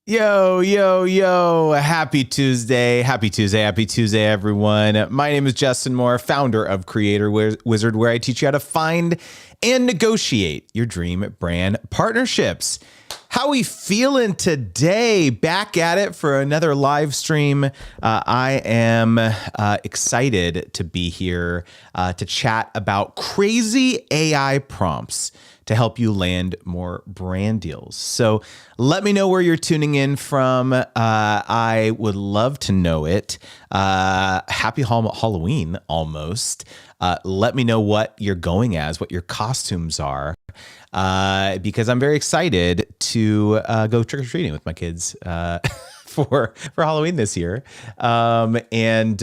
Yo, yo, yo. Happy Tuesday. Happy Tuesday. Happy Tuesday, everyone. My name is Justin Moore, founder of Creator Wizard, where I teach you how to find and negotiate your dream brand partnerships. How we feeling today? Back at it for another live stream. I am excited to be here to chat about crazy AI prompts to help you land more brand deals. So let me know where you're tuning in from. I would love to know it. Happy Halloween almost. Let me know what you're going as, what your costumes are, because I'm very excited to go trick-or-treating with my kids for Halloween this year. Again,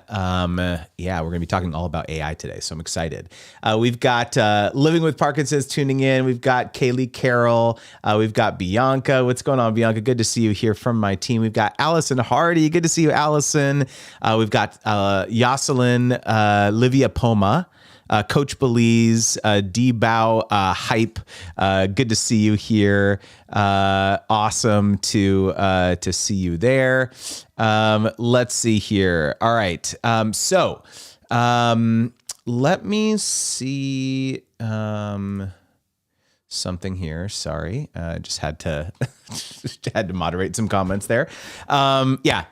we're going to be talking all about AI today, so I'm excited. We've got Living with Parkinson's tuning in. We've got Kaylee Carroll. We've got Bianca. What's going on, Bianca? Good to see you here from my team. We've got Allison Hardy. Good to see you, Allison. We've got Jocelyn Livia Poma. Coach Belize, D-Bow, Hype. Good to see you here. Awesome to see you there. Let's see here. All right. Let me see something here. Sorry. Just had to moderate some comments there.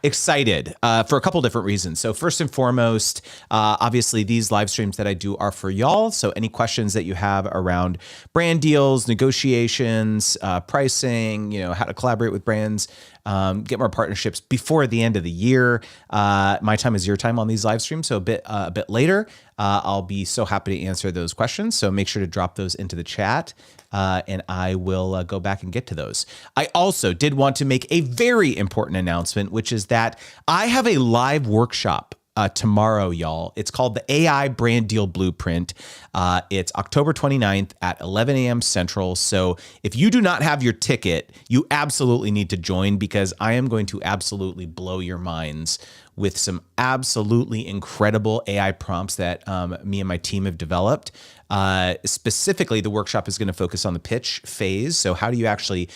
Excited for a couple different reasons. So first and foremost, obviously these live streams that I do are for y'all. So any questions that you have around brand deals, negotiations, pricing, how to collaborate with brands, get more partnerships before the end of the year. My time is your time on these live streams. So a bit later, I'll be so happy to answer those questions. So make sure to drop those into the chat. And I will go back and get to those. I also did want to make a very important announcement, which is that I have a live workshop tomorrow, y'all. It's called the AI Brand Deal Blueprint. It's October 29th at 11 a.m. Central. So if you do not have your ticket, you absolutely need to join, because I am going to absolutely blow your minds with some absolutely incredible AI prompts that me and my team have developed. Specifically, the workshop is going to focus on the pitch phase. So how do you actually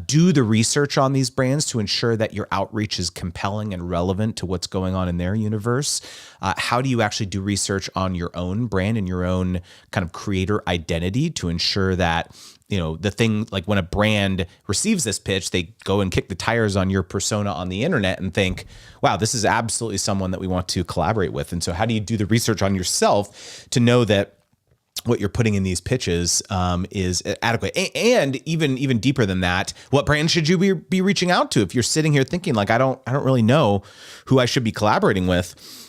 do the research on these brands to ensure that your outreach is compelling and relevant to what's going on in their universe? How do you actually do research on your own brand and your own kind of creator identity to ensure that the thing, like when a brand receives this pitch, they go and kick the tires on your persona on the internet and think, wow, this is absolutely someone that we want to collaborate with. And so how do you do the research on yourself to know that what you're putting in these pitches is adequate? And even deeper than that, what brand should you be reaching out to? If you're sitting here thinking like, I don't really know who I should be collaborating with,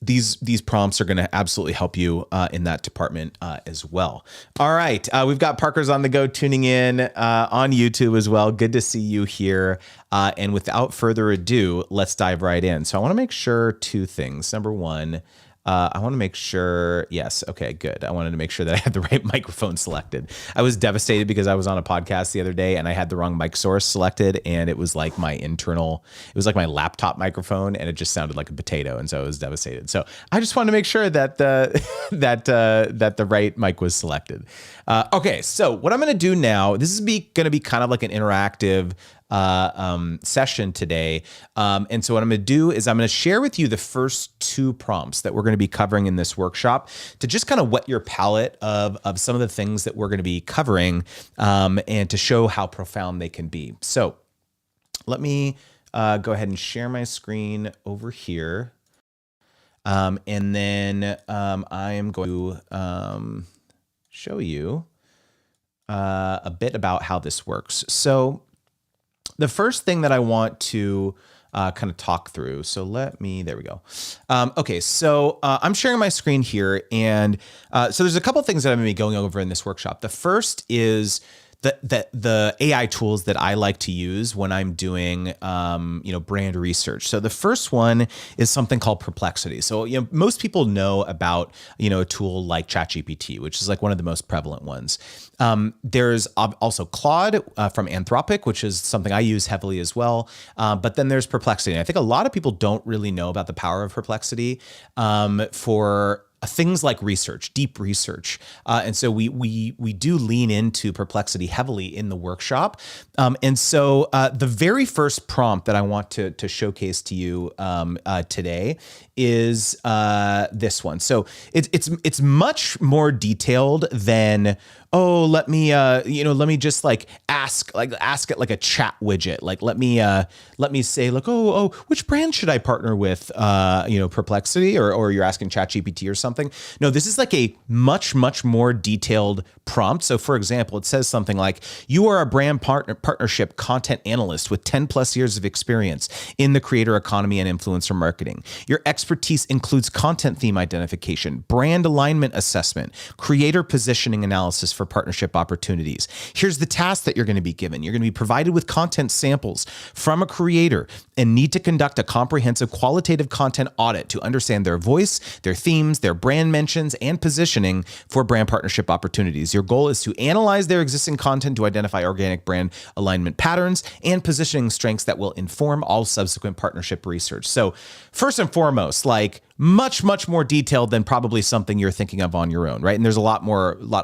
these prompts are going to absolutely help you in that department as well. All right. We've got Parker's on the go tuning in on YouTube as well. Good to see you here. And without further ado, let's dive right in. So I want to make sure two things. Number one, I want to make sure, yes, okay, good. I wanted to make sure that I had the right microphone selected. I was devastated because I was on a podcast the other day and I had the wrong mic source selected, and it was like my laptop microphone, and it just sounded like a potato, and so I was devastated. So I just wanted to make sure that the right mic was selected. Okay, so what I'm going to do now, this is going to be kind of like an interactive session today. And so what I'm going to do is I'm going to share with you the first two prompts that we're going to be covering in this workshop to just kind of whet your palate of some of the things that we're going to be covering, and to show how profound they can be. So let me go ahead and share my screen over here. And then I am going to show you a bit about how this works. So the first thing that I want to kind of talk through. So there we go. Okay, so I'm sharing my screen here. And so there's a couple things that I'm going to be going over in this workshop. The first is the AI tools that I like to use when I'm doing, brand research. So the first one is something called Perplexity. So, most people know about, a tool like ChatGPT, which is like one of the most prevalent ones. There's also Claude from Anthropic, which is something I use heavily as well. But then there's Perplexity. And I think a lot of people don't really know about the power of Perplexity for things like research, deep research. And so we do lean into Perplexity heavily in the workshop. And so the very first prompt that I want to showcase to you today is this one. So it's much more detailed than, oh, let me just like ask it like a chat widget. Like let me say like, oh, which brand should I partner with? Perplexity, or you're asking ChatGPT or something. No, this is like a much more detailed prompt. So for example, it says something like, you are a brand partnership content analyst with 10 plus years of experience in the creator economy and influencer marketing. Your expertise includes content theme identification, brand alignment assessment, creator positioning analysis for partnership opportunities. Here's the task that you're going to be given. You're going to be provided with content samples from a creator and need to conduct a comprehensive qualitative content audit to understand their voice, their themes, their brand mentions, and positioning for brand partnership opportunities. Your goal is to analyze their existing content to identify organic brand alignment patterns and positioning strengths that will inform all subsequent partnership research. So first and foremost, like much more detailed than probably something you're thinking of on your own, right? And there's a lot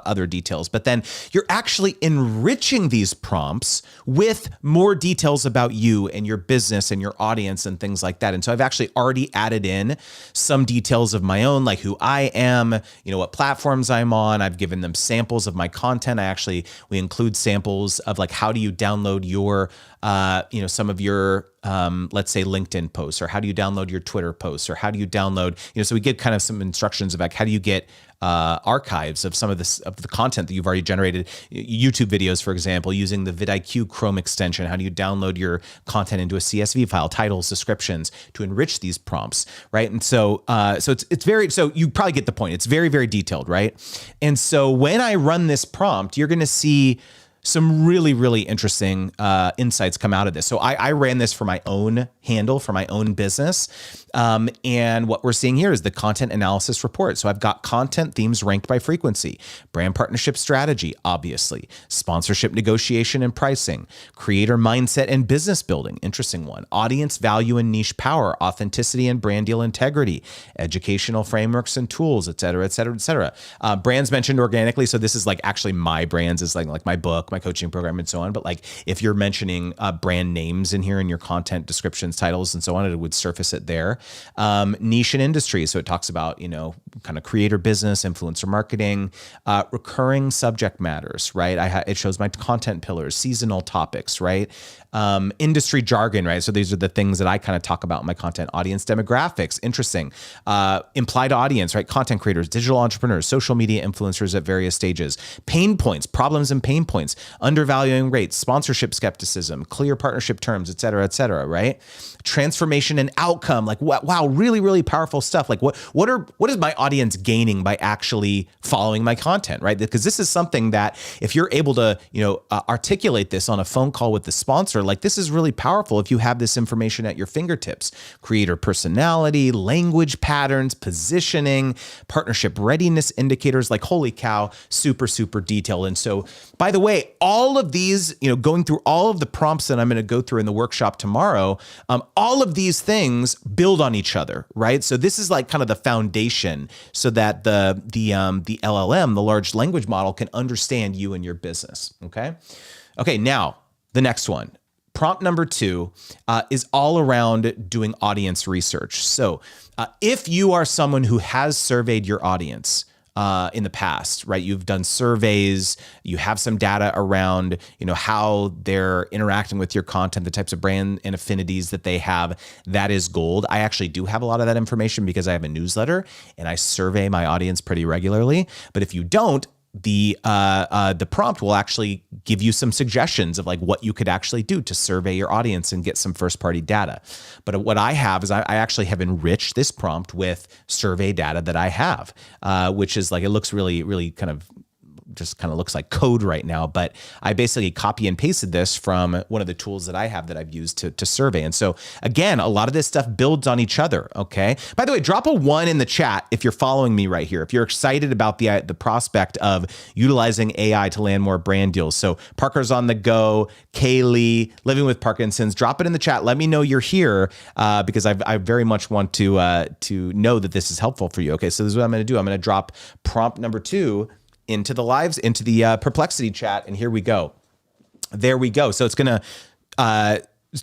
other details, but then you're actually enriching these prompts with more details about you and your business and your audience and things like that. And so I've actually already added in some details of my own, like who I am, what platforms I'm on. I've given them samples of my content. We include samples of like, how do you download your, some of your, let's say LinkedIn posts, or how do you download your Twitter posts, or how do you download, so we get kind of some instructions about how do you get archives of some of this of the content that you've already generated. YouTube videos, for example, using the vidIQ Chrome extension. How do you download your content into a CSV file, titles, descriptions, to enrich these prompts, right? And so, so you probably get the point. It's very detailed, right? And so when I run this prompt, you're going to see some really interesting insights come out of this. So I ran this for my own handle, for my own business. And what we're seeing here is the content analysis report. So I've got content themes ranked by frequency, brand partnership strategy, obviously, sponsorship negotiation and pricing, creator mindset and business building, interesting one, audience value and niche power, authenticity and brand deal integrity, educational frameworks and tools, et cetera. Brands mentioned organically. So this is like actually my brands, is like my book, my coaching program, and so on. But like if you're mentioning brand names in here in your content descriptions, titles, and so on, it would surface it there. Niche and industry. So it talks about, kind of creator business, influencer marketing, recurring subject matters, right? It shows my content pillars, seasonal topics, right? Industry jargon, right? So these are the things that I kind of talk about in my content. Audience demographics, interesting. Implied audience, right? Content creators, digital entrepreneurs, social media influencers at various stages. Pain points, problems and pain points, undervaluing rates, sponsorship skepticism, clear partnership terms, et cetera, right? Transformation and outcome, like wow, really powerful stuff. Like what is my audience gaining by actually following my content, right? Because this is something that if you're able to, articulate this on a phone call with the sponsor, like this is really powerful if you have this information at your fingertips. Creator personality, language patterns, positioning, partnership readiness indicators, like holy cow, super detailed. And so, by the way, all of these, going through all of the prompts that I'm going to go through in the workshop tomorrow, all of these things build on each other, right? So this is like kind of the foundation so that the LLM, the large language model, can understand you and your business. Okay, now the next one. Prompt number 2 is all around doing audience research. So if you are someone who has surveyed your audience in the past, right? You've done surveys, you have some data around, how they're interacting with your content, the types of brand and affinities that they have. That is gold. I actually do have a lot of that information because I have a newsletter and I survey my audience pretty regularly. But if you don't, the prompt will actually give you some suggestions of like what you could actually do to survey your audience and get some first party data. But what I have is I actually have enriched this prompt with survey data that I have, which is like, it looks really kind of just kind of looks like code right now, but I basically copy and pasted this from one of the tools that I have that I've used to survey. And so again, a lot of this stuff builds on each other. Okay. By the way, drop a 1 in the chat if you're following me right here. If you're excited about the prospect of utilizing AI to land more brand deals. So Parker's on the go, Kaylee, living with Parkinson's, drop it in the chat. Let me know you're here because I very much want to know that this is helpful for you. Okay. So this is what I'm going to do. I'm going to drop prompt number 2 into the Perplexity chat. And here we go. There we go. So it's going to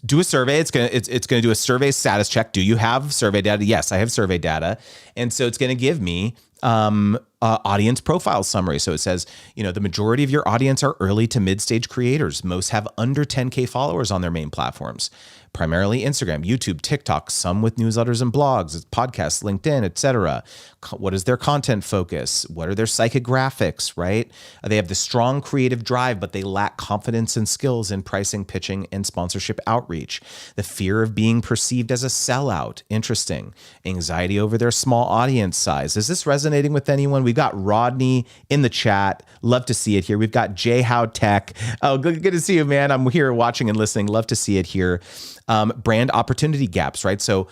do a survey. It's going to do a survey status check. Do you have survey data? Yes, I have survey data. And so it's going to give me audience profile summary. So it says, the majority of your audience are early to mid-stage creators. Most have under 10K followers on their main platforms, primarily Instagram, YouTube, TikTok, some with newsletters and blogs, podcasts, LinkedIn, etc. What is their content focus? What are their psychographics, right? They have the strong creative drive, but they lack confidence and skills in pricing, pitching, and sponsorship outreach. The fear of being perceived as a sellout. Interesting. Anxiety over their small audience size. Is this resonating with anyone? We've got Rodney in the chat. Love to see it here. We've got Jay How Tech. Oh, good to see you, man. I'm here watching and listening. Love to see it here. Brand opportunity gaps, right? So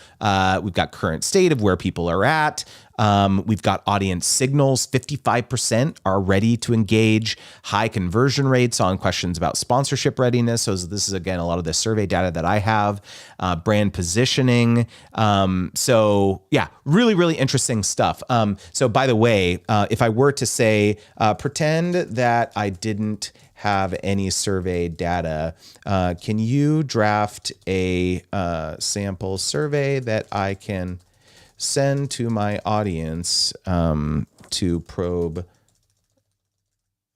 we've got current state of where people are at. We've got audience signals. 55% are ready to engage. High conversion rates on questions about sponsorship readiness. So this is, again, a lot of the survey data that I have. Brand positioning. So yeah, really, really interesting stuff. So by the way, if I were to say, pretend that I didn't have any survey data, can you draft a sample survey that I can send to my audience to probe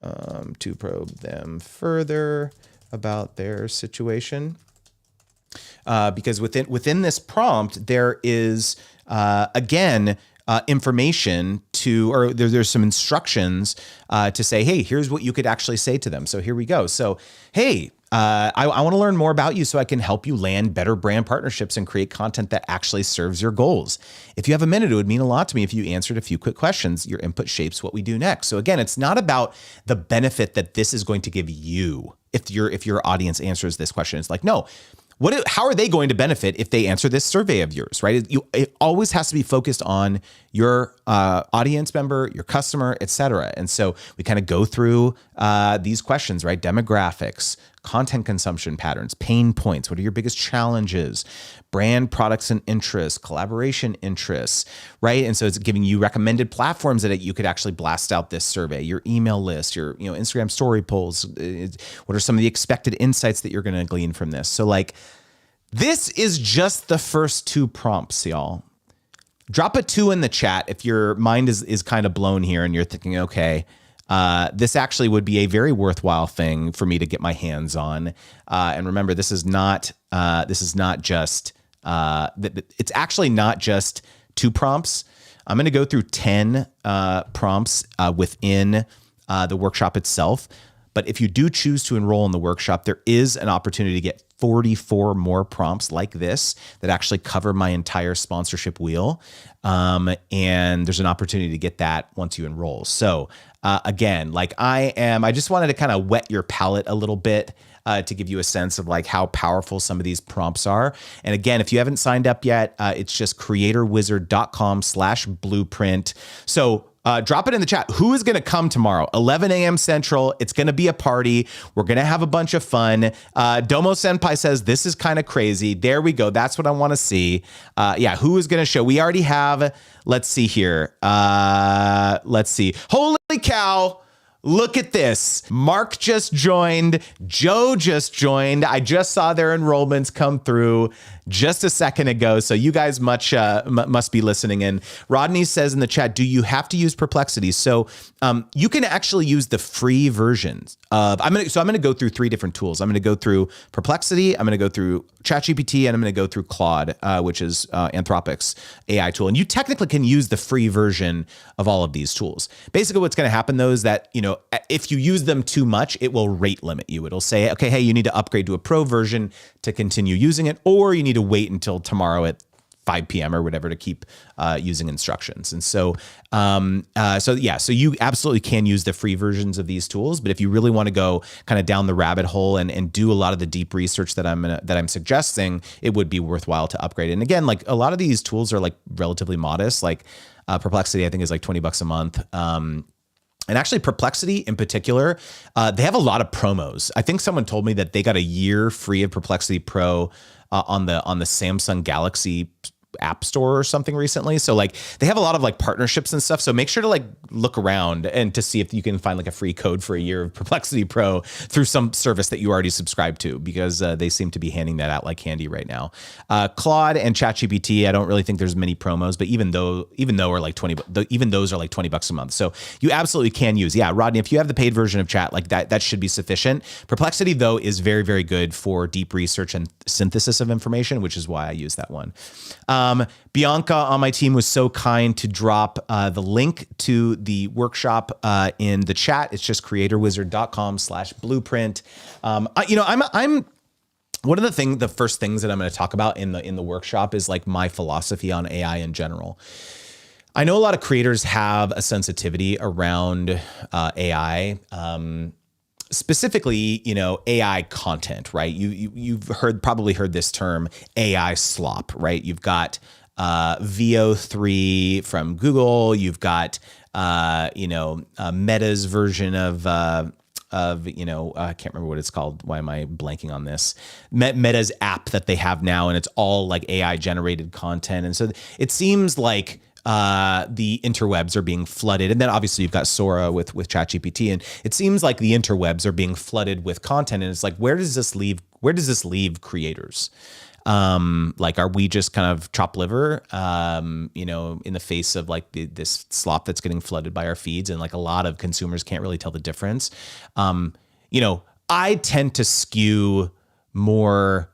them further about their situation? Because within this prompt, there is again information or there's some instructions to say, hey, here's what you could actually say to them. So here we go. So, hey, I want to learn more about you so I can help you land better brand partnerships and create content that actually serves your goals. If you have a minute, it would mean a lot to me if you answered a few quick questions. Your input shapes what we do next. So again, it's not about the benefit that this is going to give you if your audience answers this question. It's like, no. How are they going to benefit if they answer this survey of yours, right? It always has to be focused on your audience member, your customer, et cetera. And so we kind of go through these questions, right? Demographics, content consumption patterns, pain points. What are your biggest challenges? Brand products and interests, collaboration interests, right? And so it's giving you recommended platforms that you could actually blast out this survey, your email list, your Instagram story polls. What are some of the expected insights that you're going to glean from this? So like, this is just the first 2 prompts, y'all. Drop a 2 in the chat if your mind is kind of blown here and you're thinking, okay, this actually would be a very worthwhile thing for me to get my hands on. And remember, this is not just, it's actually not just 2 prompts. I'm going to go through 10 prompts within the workshop itself. But if you do choose to enroll in the workshop, there is an opportunity to get 44 more prompts like this that actually cover my entire sponsorship wheel. And there's an opportunity to get that once you enroll. So again, like I just wanted to kind of wet your palate a little bit to give you a sense of like how powerful some of these prompts are. And again, if you haven't signed up yet, it's just creatorwizard.com/blueprint. So drop it in the chat. Who is going to come tomorrow? 11 a.m. Central. It's going to be a party. We're going to have a bunch of fun. Domo Senpai says, this is kind of crazy. There we go. That's what I want to see. Yeah, who is going to show? We already have, let's see here. Let's see. Holy cow. Look at this. Mark just joined. Joe just joined. I just saw their enrollments come through just a second ago. So you guys must be listening in. Rodney says in the chat, do you have to use Perplexity? So you can actually use the free versions of, I'm going to go through 3 different tools. I'm going to go through Perplexity. I'm going to go through ChatGPT, and I'm going to go through Claude, which is Anthropic's AI tool. And you technically can use the free version of all of these tools. Basically what's going to happen though is that, if you use them too much, it will rate limit you. It'll say, okay, hey, you need to upgrade to a pro version to continue using it, or you need to wait until tomorrow at 5 p.m. or whatever to keep using instructions. And so you absolutely can use the free versions of these tools. But if you really want to go kind of down the rabbit hole and do a lot of the deep research that I'm suggesting, it would be worthwhile to upgrade. And again, like a lot of these tools are like relatively modest. Like Perplexity, I think, is like $20 a month. And actually, Perplexity in particular, they have a lot of promos. I think someone told me that they got a year free of Perplexity Pro on the Samsung Galaxy App Store or something recently. So like they have a lot of like partnerships and stuff. So make sure to like look around and to see if you can find like a free code for a year of Perplexity Pro through some service that you already subscribe to, because they seem to be handing that out like candy right now. Claude and ChatGPT, I don't really think there's many promos, but even though are like even those are like $20 a month. So you absolutely can use. Yeah, Rodney, if you have the paid version of Chat, like that should be sufficient. Perplexity though is very, very good for deep research and synthesis of information, which is why I use that one. Bianca on my team was so kind to drop the link to the workshop in the chat. It's just creatorwizard.com/blueprint. I'm one of the first things that I'm going to talk about in the workshop is like my philosophy on AI in general. I know a lot of creators have a sensitivity around AI. Specifically, AI content, right? You've probably heard this term AI slop, right? You've got VO3 from Google. You've got Meta's version of I can't remember what it's called. Why am I blanking on this? Meta's app that they have now, and it's all like AI generated content. And so it seems like the interwebs are being flooded. And then obviously you've got Sora with ChatGPT, and it seems like the interwebs are being flooded with content. And it's like, where does this leave creators? Like, are we just kind of chopped liver, in the face of like this slop that's getting flooded by our feeds, and like a lot of consumers can't really tell the difference. I tend to skew more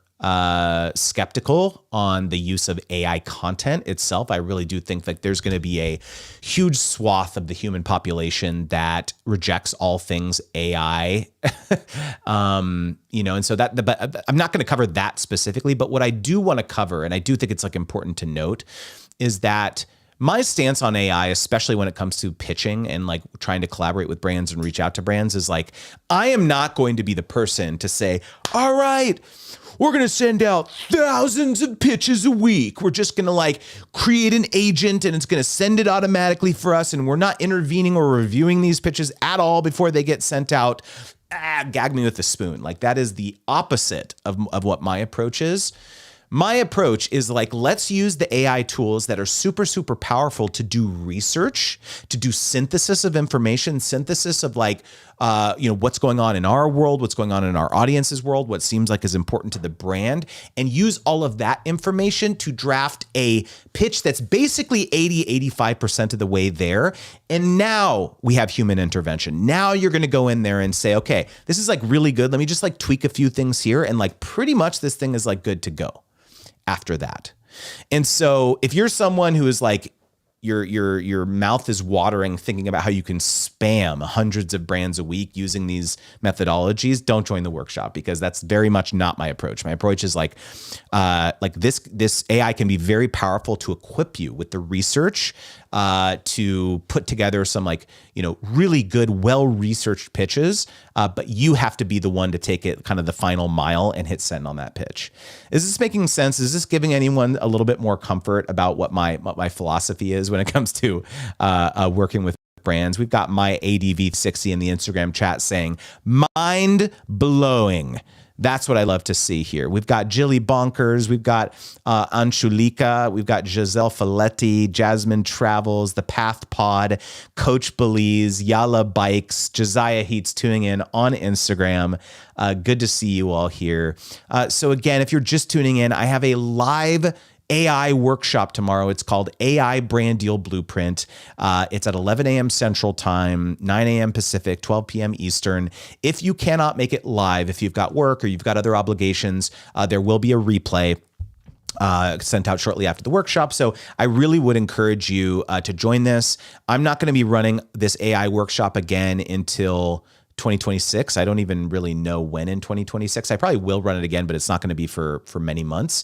skeptical on the use of AI content itself. I really do think that there's going to be a huge swath of the human population that rejects all things AI. And so but I'm not going to cover that specifically, but what I do want to cover, and I do think it's like important to note, is that my stance on AI, especially when it comes to pitching and like trying to collaborate with brands and reach out to brands, is like, I am not going to be the person to say, all right, we're going to send out thousands of pitches a week. We're just going to like create an agent and it's going to send it automatically for us. And we're not intervening or reviewing these pitches at all before they get sent out. Gag me with a spoon. Like, that is the opposite of what my approach is. My approach is like, let's use the AI tools that are super, super powerful to do research, to do synthesis of information, synthesis of like, what's going on in our world, what's going on in our audience's world, what seems like is important to the brand, and use all of that information to draft a pitch that's basically 85% of the way there. And now we have human intervention. Now you're going to go in there and say, okay, this is like really good. Let me just like tweak a few things here. And like pretty much this thing is like good to go after that. And so if you're someone who is like, your mouth is watering thinking about how you can spam hundreds of brands a week using these methodologies, don't join the workshop, because that's very much not my approach. My approach is like this AI can be very powerful to equip you with the research to put together some like, really good, well-researched pitches. But you have to be the one to take it kind of the final mile and hit send on that pitch. Is this making sense? Is this giving anyone a little bit more comfort about what my philosophy is when it comes to working with brands? We've got my ADV60 in the Instagram chat saying, mind blowing. That's what I love to see here. We've got Jilly Bonkers. We've got Anshulika. We've got Giselle Faletti, Jasmine Travels, The Path Pod, Coach Belize, Yala Bikes, Josiah Heats tuning in on Instagram. Good to see you all here. So again, if you're just tuning in, I have a live AI workshop tomorrow. It's called AI Brand Deal Blueprint. It's at 11 a.m. Central Time, 9 a.m. Pacific, 12 p.m. Eastern. If you cannot make it live, if you've got work or you've got other obligations, there will be a replay sent out shortly after the workshop. So I really would encourage you to join this. I'm not going to be running this AI workshop again until 2026. I don't even really know when in 2026. I probably will run it again, but it's not going to be for many months.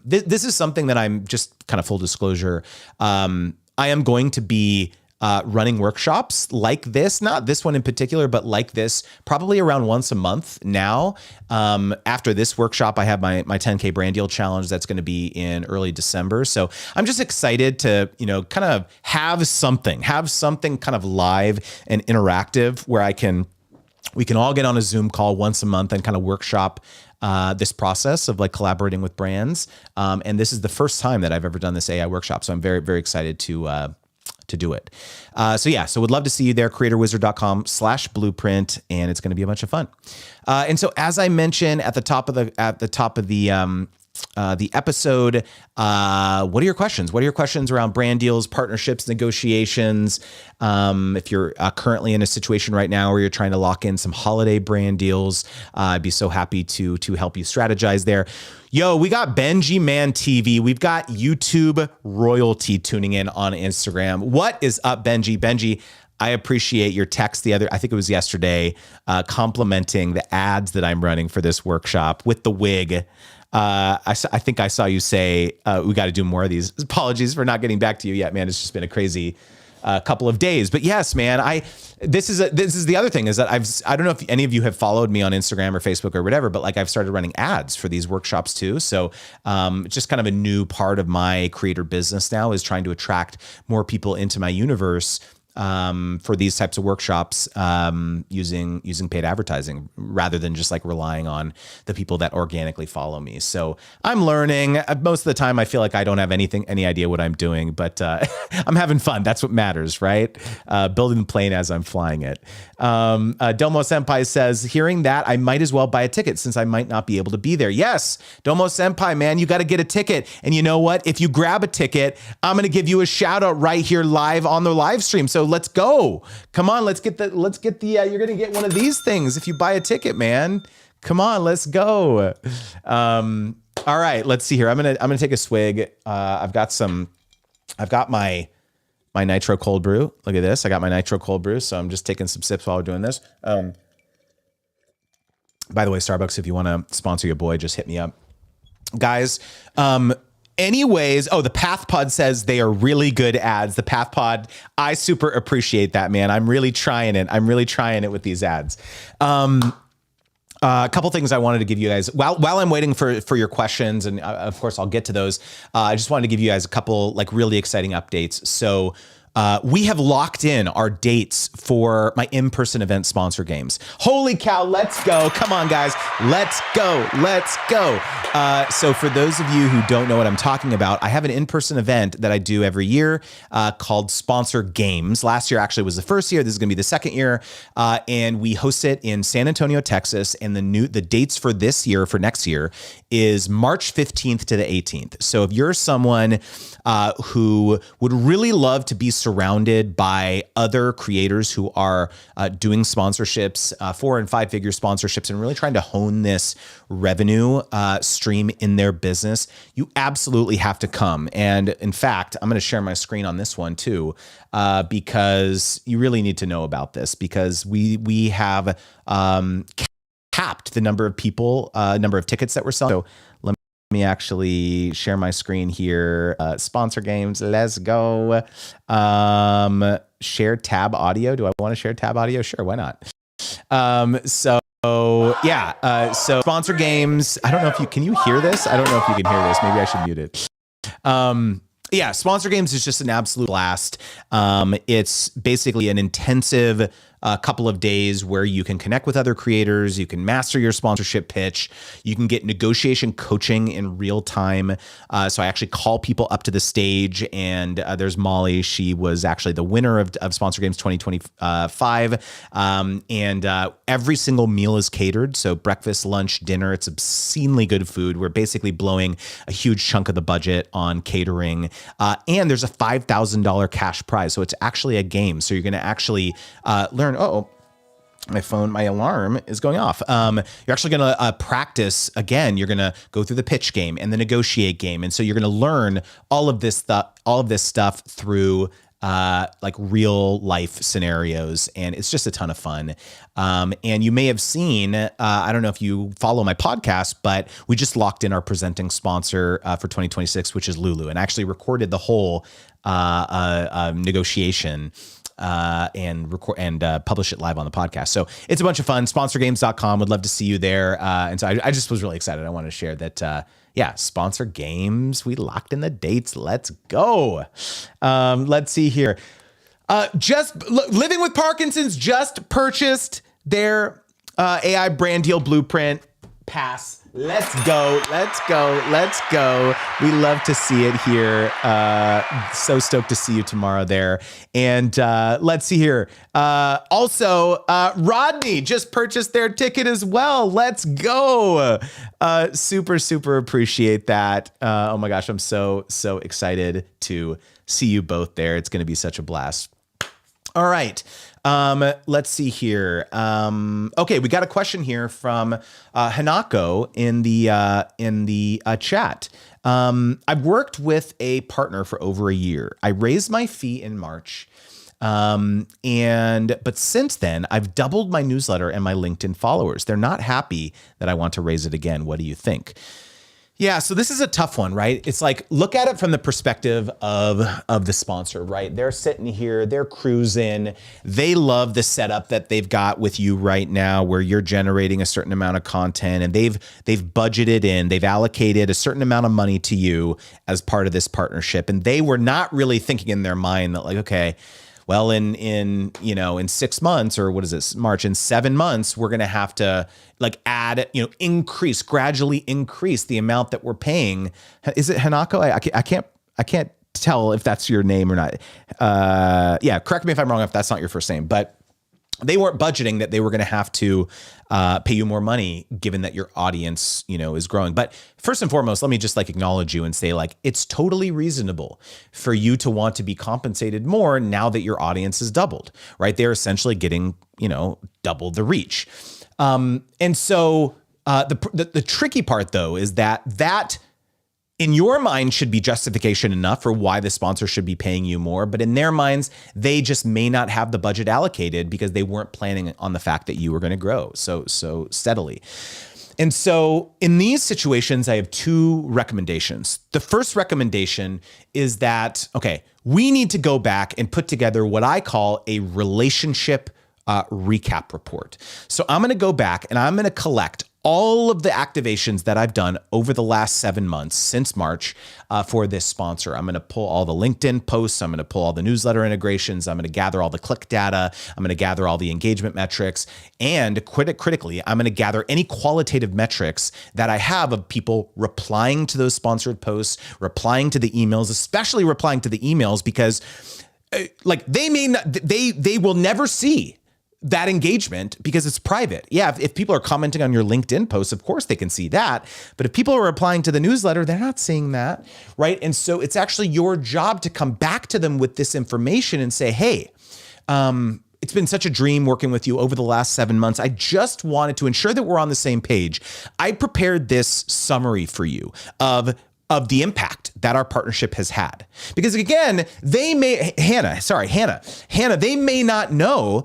This is something that I'm just kind of full disclosure. I am going to be running workshops like this, not this one in particular, but like this, probably around once a month now. After this workshop, I have my 10K brand deal challenge that's going to be in early December. So I'm just excited to, kind of have something kind of live and interactive where we can all get on a Zoom call once a month and kind of workshop this process of like collaborating with brands. And this is the first time that I've ever done this AI workshop. So I'm very, very excited to do it. So would love to see you there, creatorwizard.com/blueprint, and it's going to be a bunch of fun. And so as I mentioned at the top of the episode, what are your questions? What are your questions around brand deals, partnerships, negotiations? If you're currently in a situation right now where you're trying to lock in some holiday brand deals, I'd be so happy to help you strategize there. Yo, we got Benji Man TV. We've got YouTube royalty tuning in on Instagram. What is up, Benji? Benji, I appreciate your text I think it was yesterday, complimenting the ads that I'm running for this workshop with the wig. I think I saw you say, we got to do more of these. Apologies for not getting back to you yet, man. It's just been a crazy couple of days, but yes, man, this is the other thing is that I don't know if any of you have followed me on Instagram or Facebook or whatever, but like I've started running ads for these workshops too. So, it's just kind of a new part of my creator business now is trying to attract more people into my universe, for these types of workshops, using paid advertising rather than just like relying on the people that organically follow me. So I'm learning. Most of the time I feel like I don't have any idea what I'm doing, but I'm having fun. That's what matters, right? Building the plane as I'm flying it. Domo Senpai says, hearing that, I might as well buy a ticket since I might not be able to be there. Yes, Domo Senpai, man, you got to get a ticket. And you know what? If you grab a ticket, I'm going to give you a shout out right here live on the live stream. So let's go. Come on, let's get the, you're going to get one of these things if you buy a ticket, man. Come on, let's go. All right, let's see here. I'm going to take a swig. I've got my nitro cold brew. Look at this. I got my nitro cold brew. So I'm just taking some sips while we're doing this. By the way, Starbucks, if you want to sponsor your boy, just hit me up. Guys, anyways, the PathPod says they are really good ads. The PathPod, I super appreciate that, man. I'm really trying it. With these ads. A couple things I wanted to give you guys while I'm waiting for your questions, and of course I'll get to those. I just wanted to give you guys a couple like really exciting updates. So we have locked in our dates for my in-person event Sponsor Games. Holy cow, let's go. Come on, guys. Let's go. So for those of you who don't know what I'm talking about, I have an in-person event that I do every year called Sponsor Games. Last year actually was the first year. This is going to be the second year. And we host it in San Antonio, Texas. And the dates for this year, for next year, is March 15th to the 18th. So if you're someone who would really love to be surrounded by other creators who are doing sponsorships, 4 and 5 figure sponsorships, and really trying to hone this revenue stream in their business, you absolutely have to come. And in fact, I'm going to share my screen on this one too, because you really need to know about this, because we have capped the number of people, number of tickets that we're selling. So let me actually share my screen here. Sponsor Games, let's go. Share tab audio. Do I want to share tab audio? Sure, why not? So Sponsor Games. I don't know if can you hear this? I don't know if you can hear this. Maybe I should mute it. Sponsor Games is just an absolute blast. It's basically an intensive couple of days where you can connect with other creators, you can master your sponsorship pitch, you can get negotiation coaching in real time. So I actually call people up to the stage, and there's Molly. She was actually the winner of Sponsor Games 2025. And every single meal is catered. So breakfast, lunch, dinner, it's obscenely good food. We're basically blowing a huge chunk of the budget on catering. And there's a $5,000 cash prize. So it's actually a game. So you're going to actually learn, my alarm is going off. You're actually going to practice again. You're going to go through the pitch game and the negotiate game. And so you're going to learn all of this stuff through like real life scenarios. And it's just a ton of fun. And you may have seen, I don't know if you follow my podcast, but we just locked in our presenting sponsor for 2026, which is Lulu, and actually recorded the whole negotiation and record and publish it live on the podcast. So it's a bunch of fun. Sponsorgames.com. Would love to see you there. And so I just was really excited. I wanted to share that. Yeah, Sponsor Games. We locked in the dates. Let's go. Let's see here. Living with Parkinson's just purchased their AI brand deal blueprint. Pass. Let's go. Let's go. Let's go. We love to see it here. So stoked to see you tomorrow there. And let's see here. Also, Rodney just purchased their ticket as well. Let's go. Super, super appreciate that. Oh my gosh, I'm so excited to see you both there. It's going to be such a blast. All right. Let's see here. Okay, we got a question here from Hanako in the chat. I've worked with a partner for over a year. I raised my fee in March. But since then, I've doubled my newsletter and my LinkedIn followers. They're not happy that I want to raise it again. What do you think? Yeah, so this is a tough one, right? It's like, look at it from the perspective of the sponsor, right? They're sitting here, they're cruising. They love the setup that they've got with you right now, where you're generating a certain amount of content, and they've budgeted in, they've allocated a certain amount of money to you as part of this partnership. And they were not really thinking in their mind that, like, okay, well, in 6 months, or what is this, March, in 7 months, we're going to have to like add, gradually increase the amount that we're paying. Is it Hanako? I can't tell if that's your name or not. Yeah, correct me if I'm wrong if that's not your first name, but they weren't budgeting that they were going to have to pay you more money, given that your audience, is growing. But first and foremost, let me just acknowledge you and say, it's totally reasonable for you to want to be compensated more now that your audience has doubled, right? They're essentially getting, double the reach. And so the tricky part, though, is that in your mind should be justification enough for why the sponsor should be paying you more. But in their minds, they just may not have the budget allocated because they weren't planning on the fact that you were going to grow so steadily. And so in these situations, I have two recommendations. The first recommendation is that, okay, we need to go back and put together what I call a relationship recap report. So I'm going to go back and I'm going to collect all of the activations that I've done over the last 7 months since March for this sponsor. I'm going to pull all the LinkedIn posts. I'm going to pull all the newsletter integrations. I'm going to gather all the click data. I'm going to gather all the engagement metrics. And critically, I'm going to gather any qualitative metrics that I have of people replying to those sponsored posts, replying to the emails, especially replying to the emails, because they will never see that engagement because it's private. Yeah, if people are commenting on your LinkedIn posts, of course they can see that. But if people are replying to the newsletter, they're not seeing that, right? And so it's actually your job to come back to them with this information and say, hey, it's been such a dream working with you over the last 7 months. I just wanted to ensure that we're on the same page. I prepared this summary for you of the impact that our partnership has had. Because again, Hannah, they may not know.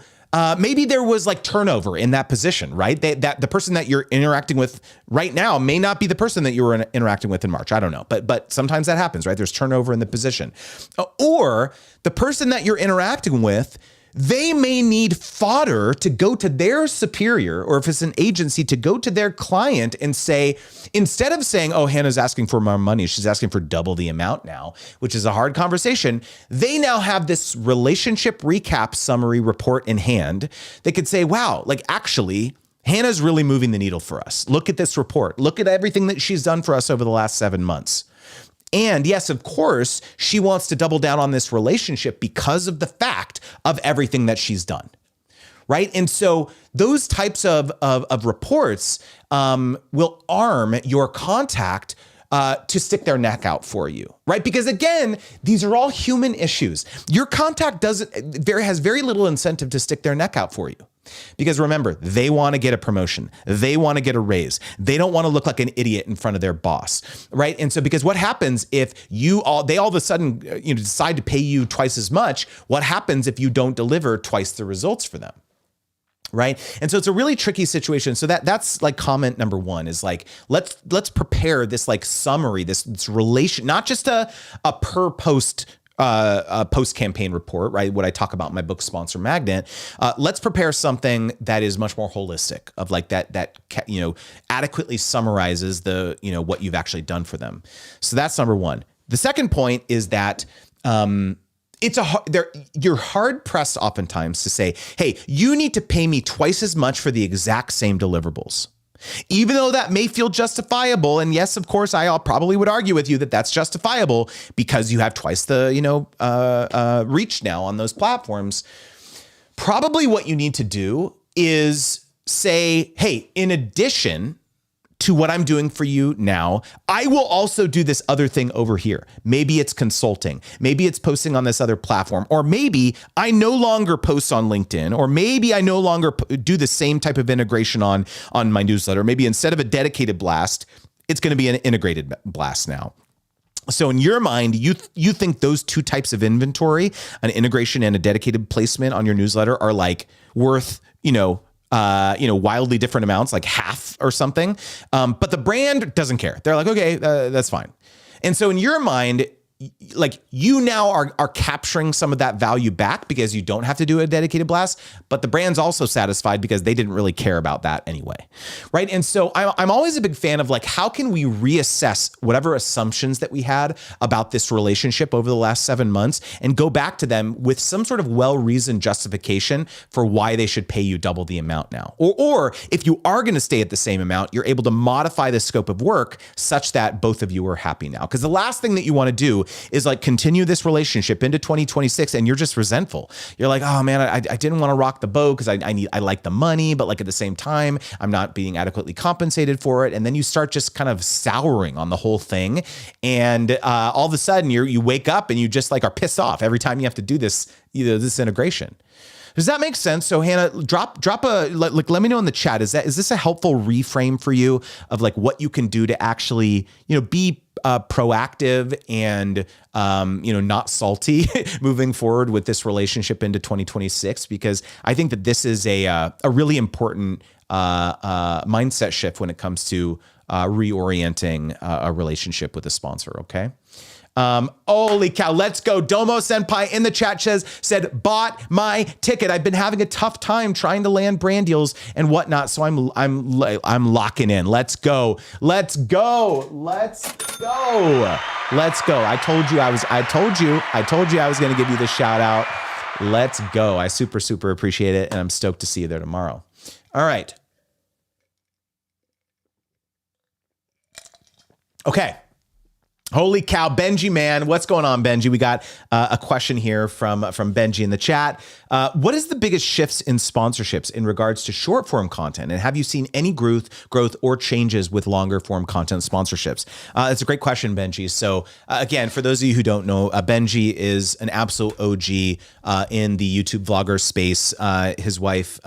Maybe there was turnover in that position, right? That the person that you're interacting with right now may not be the person that you were interacting with in March. I don't know, but sometimes that happens, right? There's turnover in the position, or the person that you're interacting with, they may need fodder to go to their superior, or if it's an agency, to go to their client and say, instead of saying, oh, Hannah's asking for more money, she's asking for double the amount now, which is a hard conversation. They now have this relationship recap summary report in hand. They could say, wow, actually, Hannah's really moving the needle for us. Look at this report. Look at everything that she's done for us over the last 7 months. And yes, of course, she wants to double down on this relationship because of the fact of everything that she's done, right? And so those types of reports will arm your contact to stick their neck out for you, right? Because again, these are all human issues. Your contact has very little incentive to stick their neck out for you. Because remember, they want to get a promotion. They want to get a raise. They don't want to look like an idiot in front of their boss, right? And so because what happens if they all of a sudden decide to pay you twice as much, what happens if you don't deliver twice the results for them? Right. And so it's a really tricky situation. So that's like comment number one is like, let's prepare this like summary, this relation, not just a per post post-campaign report, right? What I talk about in my book, Sponsor Magnet. Let's prepare something that is much more holistic of like that adequately summarizes the, what you've actually done for them. So that's number one. The second point is that, you're hard pressed oftentimes to say, hey, you need to pay me twice as much for the exact same deliverables. Even though that may feel justifiable, and yes, of course, I probably would argue with you that that's justifiable because you have twice the reach now on those platforms. Probably what you need to do is say, hey, in addition to what I'm doing for you now, I will also do this other thing over here. Maybe it's consulting. Maybe it's posting on this other platform. Or maybe I no longer post on LinkedIn. Or maybe I no longer do the same type of integration on my newsletter. Maybe instead of a dedicated blast, it's going to be an integrated blast now. So in your mind, you think those two types of inventory, an integration and a dedicated placement on your newsletter, are like worth, wildly different amounts, like half or something. But the brand doesn't care. They're like, okay, that's fine. And so in your mind, like you now are capturing some of that value back because you don't have to do a dedicated blast, but the brand's also satisfied because they didn't really care about that anyway, right? And so I'm always a big fan of like, how can we reassess whatever assumptions that we had about this relationship over the last 7 months and go back to them with some sort of well-reasoned justification for why they should pay you double the amount now. Or if you are going to stay at the same amount, you're able to modify the scope of work such that both of you are happy now. Because the last thing that you want to do is like continue this relationship into 2026 and you're just resentful. You're like, oh man, I didn't want to rock the boat because I like the money, but like at the same time, I'm not being adequately compensated for it. And then you start just kind of souring on the whole thing. And all of a sudden you wake up and you just like are pissed off every time you have to do this integration. Does that make sense? So Hannah, let me know in the chat. Is this a helpful reframe for you of like what you can do to actually, be proactive and, not salty moving forward with this relationship into 2026? Because I think that this is a really important mindset shift when it comes to reorienting a relationship with a sponsor. Okay. Holy cow, let's go. Domo Senpai in the chat said, bought my ticket. I've been having a tough time trying to land brand deals and whatnot. So I'm locking in. Let's go. Let's go. Let's go. Let's go. I told you I was going to give you the shout out. Let's go. I super, super appreciate it. And I'm stoked to see you there tomorrow. All right. Okay. Holy cow, Benji, man. What's going on, Benji? We got a question here from Benji in the chat. What is the biggest shifts in sponsorships in regards to short form content? And have you seen any growth or changes with longer form content sponsorships? It's a great question, Benji. So again, for those of you who don't know, Benji is an absolute OG in the YouTube vlogger space. His wife,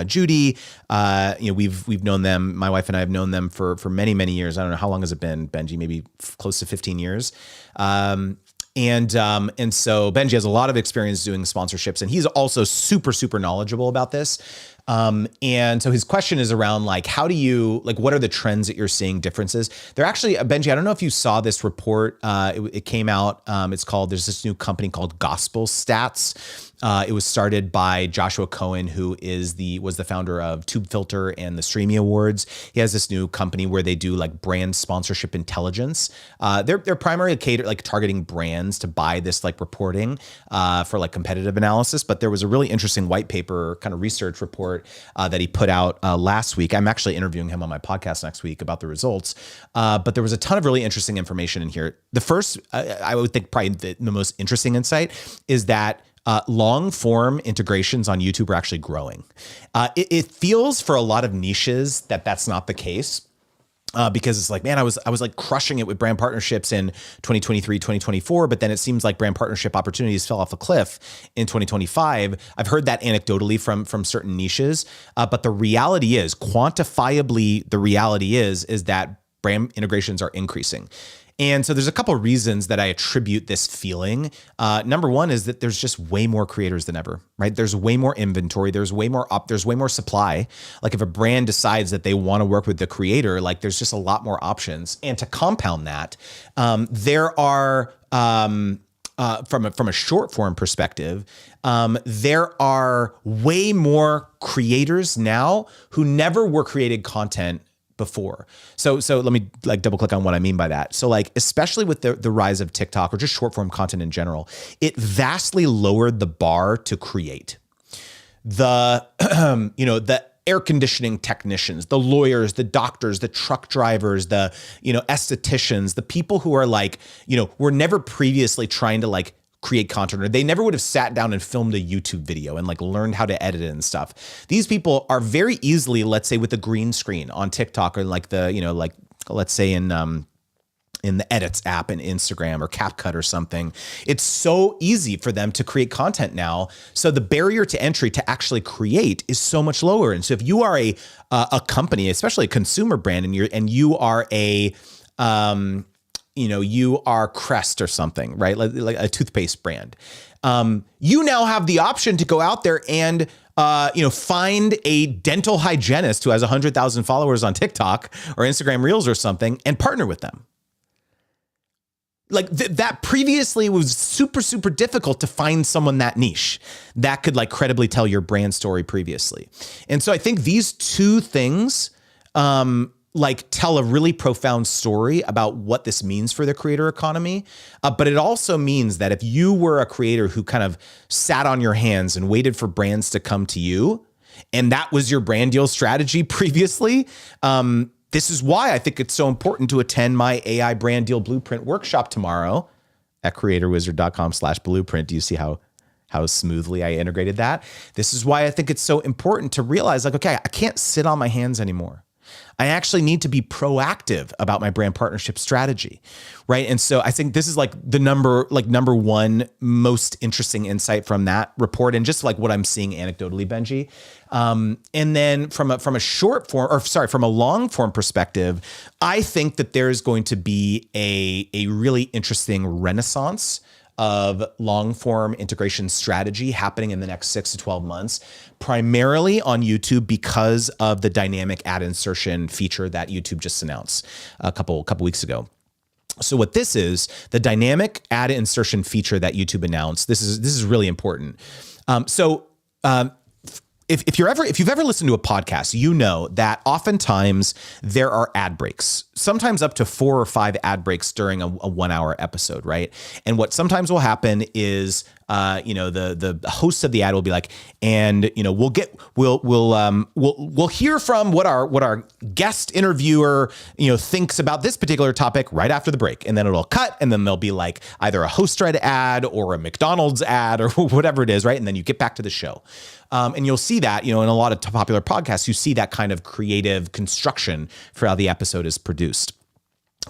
Judy, we've known them. My wife and I have known them for many, many years. I don't know, how long has it been, Benji? Maybe close to 15 years. And so Benji has a lot of experience doing sponsorships, and he's also super, super knowledgeable about this. And so his question is around like, what are the trends that you're seeing differences? They're actually, Benji, I don't know if you saw this report. It came out. There's this new company called Gospel Stats. It was started by Joshua Cohen, who was the founder of TubeFilter and the Streamy Awards. He has this new company where they do like brand sponsorship intelligence. They're primarily targeting brands to buy this like reporting for like competitive analysis. But there was a really interesting white paper kind of research report that he put out last week. I'm actually interviewing him on my podcast next week about the results. But there was a ton of really interesting information in here. The first, I would think probably the most interesting insight is that long form integrations on YouTube are actually growing. It feels for a lot of niches that that's not the case. because it's like, man, I was like crushing it with brand partnerships in 2023, 2024, but then it seems like brand partnership opportunities fell off a cliff in 2025. I've heard that anecdotally from certain niches, but the reality is, quantifiably, the reality is that brand integrations are increasing. And so there's a couple of reasons that I attribute this feeling. Number one is that there's just way more creators than ever, right? There's way more inventory. There's way more supply. Like if a brand decides that they want to work with the creator, like there's just a lot more options. And to compound that, there are, from a short form perspective, there are way more creators now who never were created content before. So let me like double click on what I mean by that. So like, especially with the rise of TikTok or just short form content in general, it vastly lowered the bar to create. The, the air conditioning technicians, the lawyers, the doctors, the truck drivers, the, estheticians, the people who are like, were never previously trying to like create content, or they never would have sat down and filmed a YouTube video and like learned how to edit it and stuff. These people are very easily, let's say with a green screen on TikTok or like the, like let's say in the Edits app in Instagram or CapCut or something, it's so easy for them to create content now. So the barrier to entry to actually create is so much lower. And so if you are a company, especially a consumer brand, and you are a you are Crest or something, right? Like a toothpaste brand. You now have the option to go out there and, find a dental hygienist who has 100,000 followers on TikTok or Instagram Reels or something and partner with them. Like that previously was super, super difficult to find someone that niche that could like credibly tell your brand story previously. And so I think these two things, like tell a really profound story about what this means for the creator economy. But it also means that if you were a creator who kind of sat on your hands and waited for brands to come to you, and that was your brand deal strategy previously, this is why I think it's so important to attend my AI brand deal blueprint workshop tomorrow at creatorwizard.com/blueprint. Do you see how smoothly I integrated that? This is why I think it's so important to realize like, okay, I can't sit on my hands anymore. I actually need to be proactive about my brand partnership strategy, right? And so I think this is like the number one most interesting insight from that report, and just like what I'm seeing anecdotally, Benji. And then from a long form perspective, I think that there is going to be a really interesting renaissance of long form integration strategy happening in the next 6 to 12 months, primarily on YouTube because of the dynamic ad insertion feature that YouTube just announced a couple weeks ago. So what this is, the dynamic ad insertion feature that YouTube announced, this is really important. If you've ever listened to a podcast, you know that oftentimes there are ad breaks, sometimes up to 4 or 5 ad breaks during a 1 hour episode, right? And what sometimes will happen is, the host of the ad will be like, and we'll hear from what our guest interviewer thinks about this particular topic right after the break, and then it'll cut, and then there'll be like either a HostRed ad or a McDonald's ad or whatever it is, right? And then you get back to the show. And you'll see that, in a lot of popular podcasts, you see that kind of creative construction for how the episode is produced.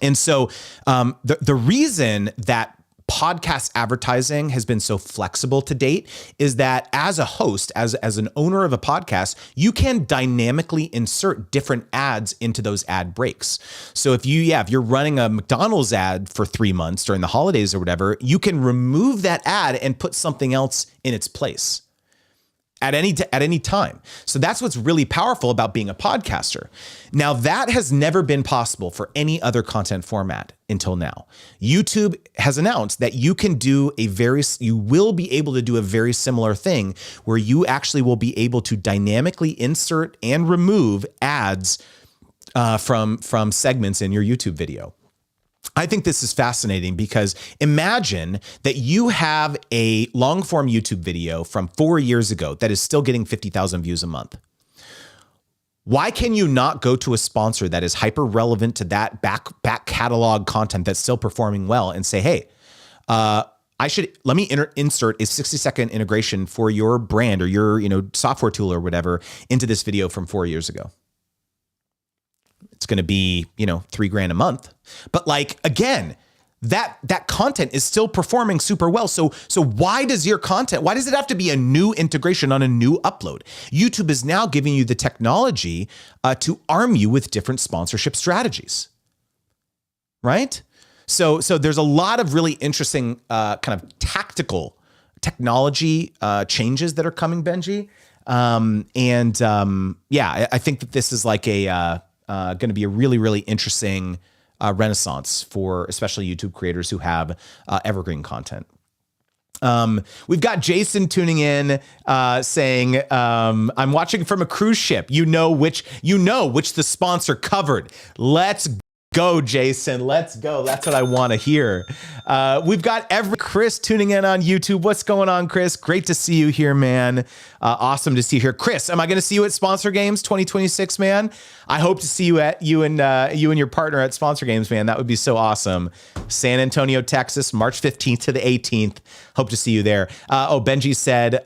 And so the reason that podcast advertising has been so flexible to date is that as a host, as an owner of a podcast, you can dynamically insert different ads into those ad breaks. So if you're running a McDonald's ad for 3 months during the holidays or whatever, you can remove that ad and put something else in its place at any time. So that's what's really powerful about being a podcaster. Now, that has never been possible for any other content format until now. YouTube has announced that you will be able to do a very similar thing where you actually will be able to dynamically insert and remove ads from segments in your YouTube video. I think this is fascinating because imagine that you have a long form YouTube video from 4 years ago that is still getting 50,000 views a month. Why can you not go to a sponsor that is hyper relevant to that back catalog content that's still performing well and say, hey, let me insert a 60-second integration for your brand or your software tool or whatever into this video from 4 years ago? it's going to be, $3,000 a month. But like, again, that content is still performing super well. So why does it have to be a new integration on a new upload? YouTube is now giving you the technology to arm you with different sponsorship strategies, right? So there's a lot of really interesting kind of tactical technology changes that are coming, Benji. I think that this is like going to be a really, really interesting renaissance for especially YouTube creators who have evergreen content. We've got Jason tuning in, saying, I'm watching from a cruise ship. You know which the sponsor covered. Let's go, Jason. Let's go. That's what I want to hear. We've got Chris tuning in on YouTube. What's going on, Chris? Great to see you here, man. Awesome to see you here. Chris, am I going to see you at Sponsor Games 2026, man? I hope to see you and your partner at Sponsor Games, man. That would be so awesome. San Antonio, Texas, March 15th to the 18th. Hope to see you there. Benji said,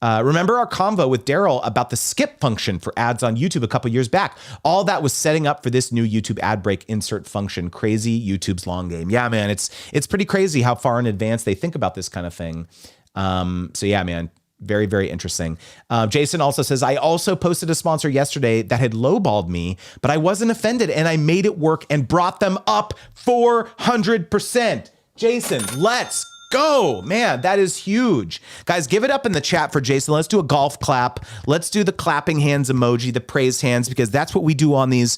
remember our convo with Daryl about the skip function for ads on YouTube a couple years back? All that was setting up for this new YouTube ad break insert function. Crazy YouTube's long game. Yeah, man, it's pretty crazy how far in advance they think about this kind of thing. So yeah, man, very, very interesting. Jason also says, I also posted a sponsor yesterday that had lowballed me, but I wasn't offended and I made it work and brought them up 400%. Jason, let's go, man. That is huge. Guys, give it up in the chat for Jason. Let's do a golf clap. Let's do the clapping hands emoji, the praise hands, because that's what we do on these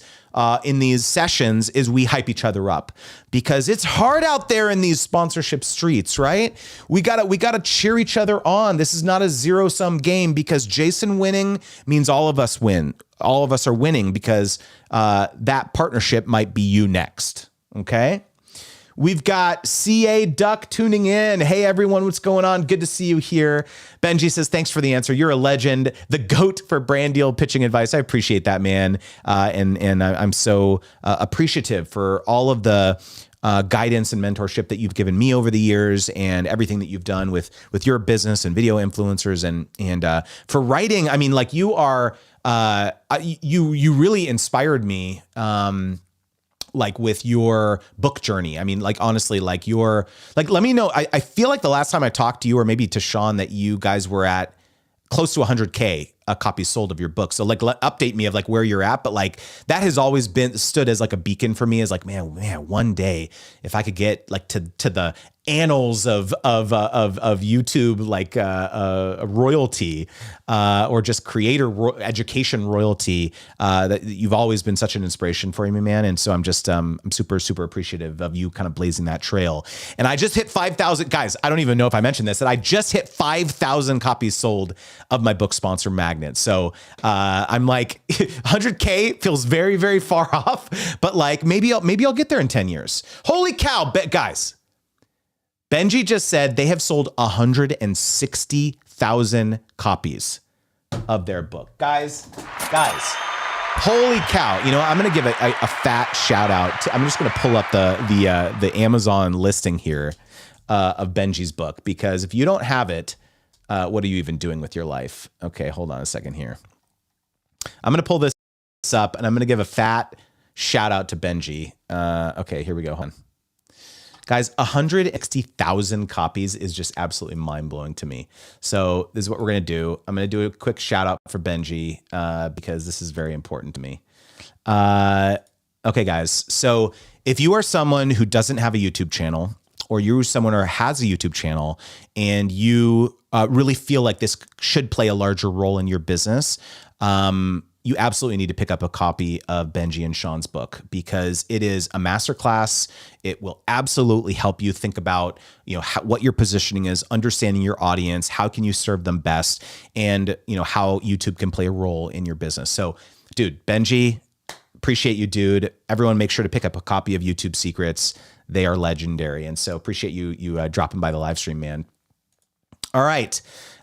in these sessions is we hype each other up because it's hard out there in these sponsorship streets, right? We gotta cheer each other on. This is not a zero-sum game because Jason winning means all of us win. All of us are winning because that partnership might be you next, okay? We've got CA Duck tuning in. Hey, everyone, what's going on? Good to see you here. Benji says, thanks for the answer. You're a legend. The GOAT for brand deal pitching advice. I appreciate that, man. And I'm so appreciative for all of the guidance and mentorship that you've given me over the years and everything that you've done with your business and video influencers and for writing. I mean, like you are, you really inspired me. Like with your book journey. I mean, like, honestly, like let me know. I feel like the last time I talked to you or maybe to Sean that you guys were at close to 100K copies sold of your book. So like update me of like where you're at. But like that has always been stood as like a beacon for me as like, man, one day if I could get like to the annals of YouTube, like a royalty or just creator education royalty, that you've always been such an inspiration for me, man. And so I'm just I'm super, super appreciative of you kind of blazing that trail. And I just hit 5,000 guys. I don't even know if I mentioned this, that I just hit 5,000 copies sold of my book sponsor Magnet. So I'm like 100K feels very, very far off, but like maybe I'll get there in 10 years. Holy cow, guys. Benji just said they have sold 160,000 copies of their book. Guys, holy cow. You know, I'm going to give a fat shout out. I'm just going to pull up the Amazon listing here of Benji's book, because if you don't have it, what are you even doing with your life? Okay, hold on a second here. I'm going to pull this up and I'm going to give a fat shout out to Benji. Okay, here we go. Hold on. Guys, 160,000 copies is just absolutely mind-blowing to me. So this is what we're going to do. I'm going to do a quick shout out for Benji because this is very important to me. Okay, guys. So if you are someone who doesn't have a YouTube channel, or you're someone who has a YouTube channel and you really feel like this should play a larger role in your business, you absolutely need to pick up a copy of Benji and Sean's book, because it is a masterclass. It will absolutely help you think about, what your positioning is, understanding your audience, how can you serve them best, and how YouTube can play a role in your business. So, dude, Benji, appreciate you, dude. Everyone, make sure to pick up a copy of YouTube Secrets. They are legendary, and so appreciate you dropping by the live stream, man. All right,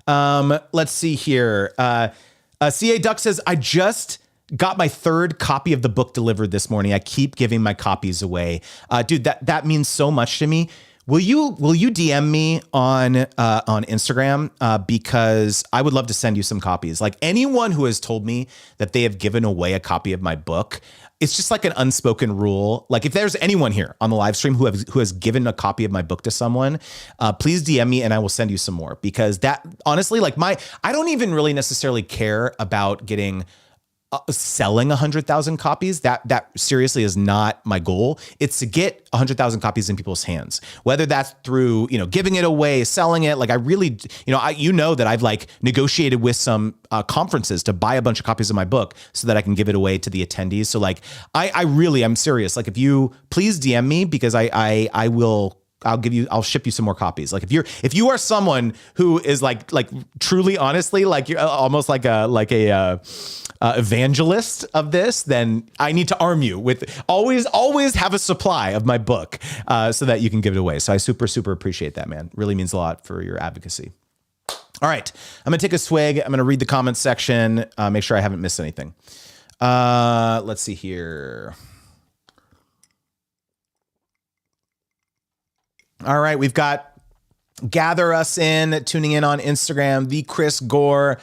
let's see here. CA Duck says, I just got my 3rd copy of the book delivered this morning. I keep giving my copies away. Dude, that means so much to me. Will you DM me on Instagram because I would love to send you some copies. Like anyone who has told me that they have given away a copy of my book, it's just like an unspoken rule. Like if there's anyone here on the live stream who has given a copy of my book to someone, please DM me and I will send you some more, because that honestly, like I don't even really necessarily care about getting selling 100,000 copies. That seriously is not my goal. It's to get 100,000 copies in people's hands, whether that's through, giving it away, selling it. Like I really, that I've like negotiated with some conferences to buy a bunch of copies of my book so that I can give it away to the attendees. So like, I'm serious. Like if you please DM me, because I'll ship you some more copies. Like if you are someone who is like truly, honestly, like you're almost like a evangelist of this, then I need to arm you with always have a supply of my book so that you can give it away. So I super appreciate that, man. Really means a lot for your advocacy. All right, I'm gonna take a swig. I'm gonna read the comments section, make sure I haven't missed anything. Let's see here. All right, we've got Gather Us In, tuning in on Instagram, the Chris Gore.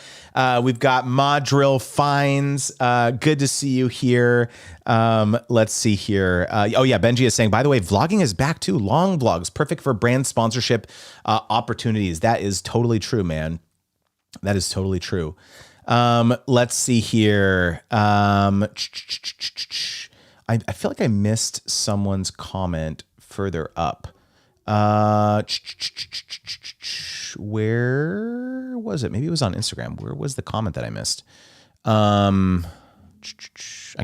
We've got Madrill Fines. Good to see you here. Let's see here. Benji is saying, by the way, vlogging is back too. Long vlogs, perfect for brand sponsorship opportunities. That is totally true, man. That is totally true. Let's see here. I feel like I missed someone's comment further up. Where was it? Maybe it was on Instagram. Where was the comment that I missed? I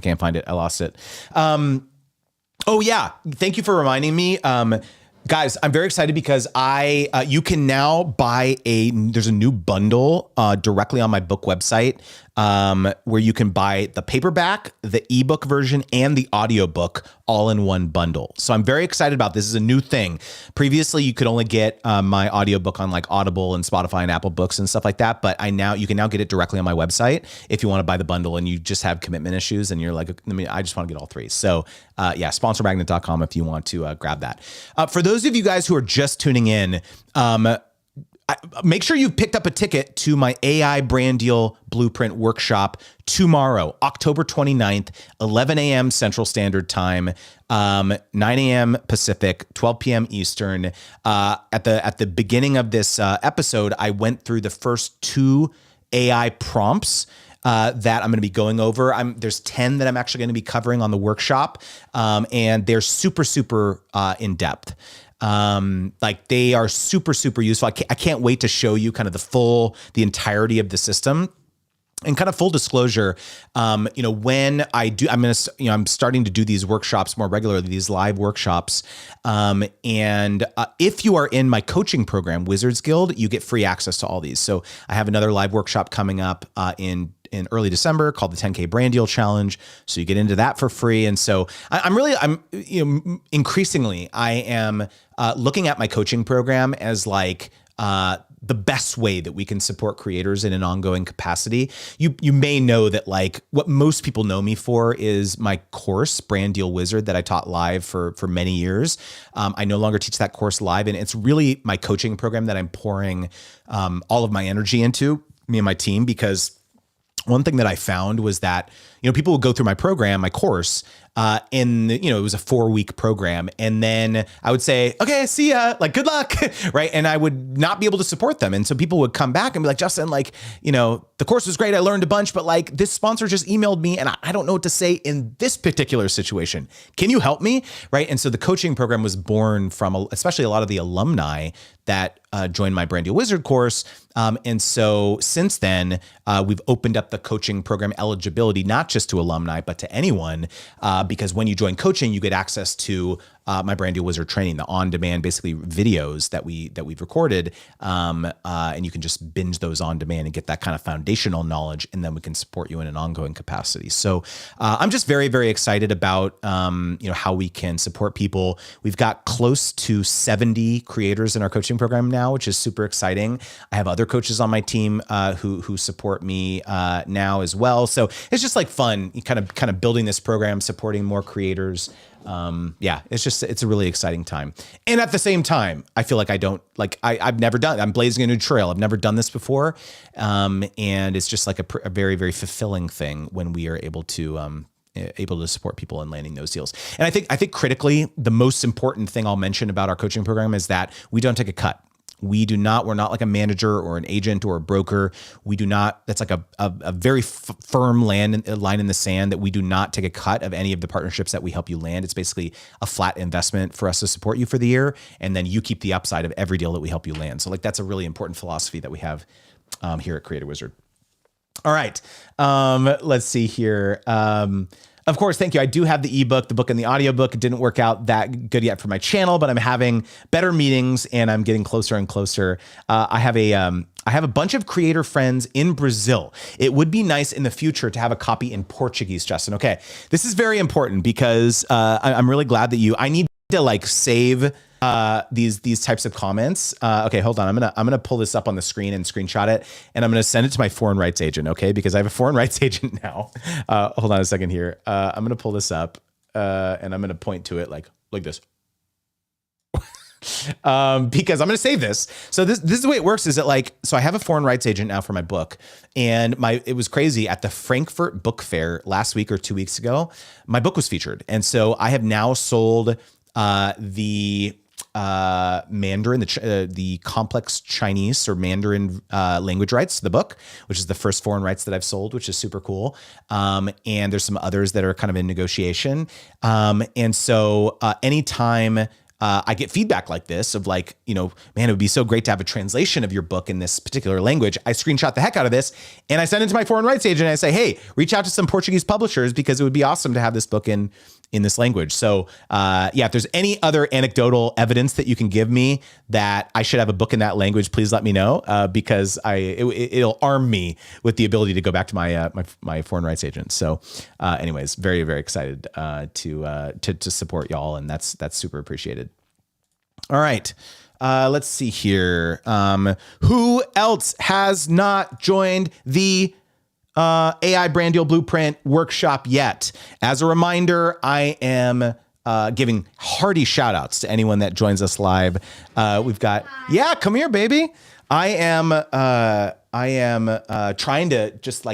can't find it. I lost it. Oh yeah. Thank you for reminding me. Guys, I'm very excited because you can now buy there's a new bundle directly on my book website where you can buy the paperback, the ebook version, and the audiobook all in one bundle. So I'm very excited about this. This is a new thing. Previously, you could only get my audiobook on like Audible and Spotify and Apple Books and stuff like that. But you can now get it directly on my website if you want to buy the bundle and you just have commitment issues and you're like, I just want to get all three. So sponsormagnet.com if you want to grab that. For those of you guys who are just tuning in, make sure you've picked up a ticket to my AI brand deal blueprint workshop tomorrow, October 29th, 11 a.m. Central Standard Time, 9 a.m. Pacific, 12 p.m. Eastern. At the beginning of this episode, I went through the first 2 AI prompts that I'm going to be going over. There's 10 that I'm actually going to be covering on the workshop, and they're super in depth. Like they are super useful. I can't wait to show you kind of the entirety of the system. And kind of full disclosure, when I'm starting to do these workshops more regularly, these live workshops. And if you are in my coaching program, Wizards Guild, you get free access to all these. So I have another live workshop coming up in early December called the 10K Brand Deal Challenge. So you get into that for free. And so increasingly I am looking at my coaching program as like, the best way that we can support creators in an ongoing capacity. You may know that like what most people know me for is my course, Brand Deal Wizard, that I taught live for many years. I no longer teach that course live, and it's really my coaching program that I'm pouring all of my energy into, me and my team, because one thing that I found was that, people would go through my program, my course, it was a 4-week program. And then I would say, okay, see ya, like, good luck. Right. And I would not be able to support them. And so people would come back and be like, Justin, like, the course was great. I learned a bunch, but like this sponsor just emailed me and I don't know what to say in this particular situation. Can you help me? Right. And so the coaching program was born from especially a lot of the alumni that joined my Brand Deal Wizard course. And so since then, we've opened up the coaching program eligibility, not just to alumni, but to anyone, because when you join coaching, you get access to my Brand Deal Wizard training, the on-demand basically videos that we've recorded, and you can just binge those on demand and get that kind of foundational knowledge, and then we can support you in an ongoing capacity. So I'm just very, very excited about how we can support people. We've got close to 70 creators in our coaching program now, which is super exciting. I have other coaches on my team who support me now as well. So it's just like fun, kind of building this program, supporting more creators yeah, it's a really exciting time. And at the same time, I feel like I've never done, I'm blazing a new trail. I've never done this before. And it's just like a very, very fulfilling thing when we are able to support people in landing those deals. And I think critically, the most important thing I'll mention about our coaching program is that we don't take a cut. We're not like a manager or an agent or a broker. We do not, that's like a very firm line in the sand that we do not take a cut of any of the partnerships that we help you land. It's basically a flat investment for us to support you for the year. And then you keep the upside of every deal that we help you land. So like, that's a really important philosophy that we have here at Creator Wizard. All right. Let's see here. Of course, thank you. I do have the ebook, the book, and the audiobook. It didn't work out that good yet for my channel, but I'm having better meetings and I'm getting closer and closer. I have a bunch of creator friends in Brazil. It would be nice in the future to have a copy in Portuguese, Justin. Okay, this is very important because I'm really glad that I need to like save these types of comments. Okay, hold on. I'm gonna pull this up on the screen and screenshot it, and I'm gonna send it to my foreign rights agent. Okay, because I have a foreign rights agent now. Hold on a second here. I'm gonna pull this up, and I'm gonna point to it like this. Because I'm going to save this. So this is the way it works is that so I have a foreign rights agent now for my book, and it was crazy at the Frankfurt Book Fair last week or 2 weeks ago, my book was featured. And so I have now sold, the Mandarin, the complex Chinese or Mandarin language rights to the book, which is the first foreign rights that I've sold, which is super cool. And there's some others that are kind of in negotiation. And so anytime I get feedback like this of man, it would be so great to have a translation of your book in this particular language. I screenshot the heck out of this and I send it to my foreign rights agent and I say, hey, reach out to some Portuguese publishers because it would be awesome to have this book in this language. So if there's any other anecdotal evidence that you can give me that I should have a book in that language, please let me know because it'll arm me with the ability to go back to my foreign rights agent. So anyways, very, very excited to support y'all. And that's super appreciated. All right. Let's see here. Who else has not joined the AI Brand Deal Blueprint workshop yet? As a reminder, I am giving hearty shout outs to anyone that joins us live. We've got, yeah, come here, baby. I am trying to just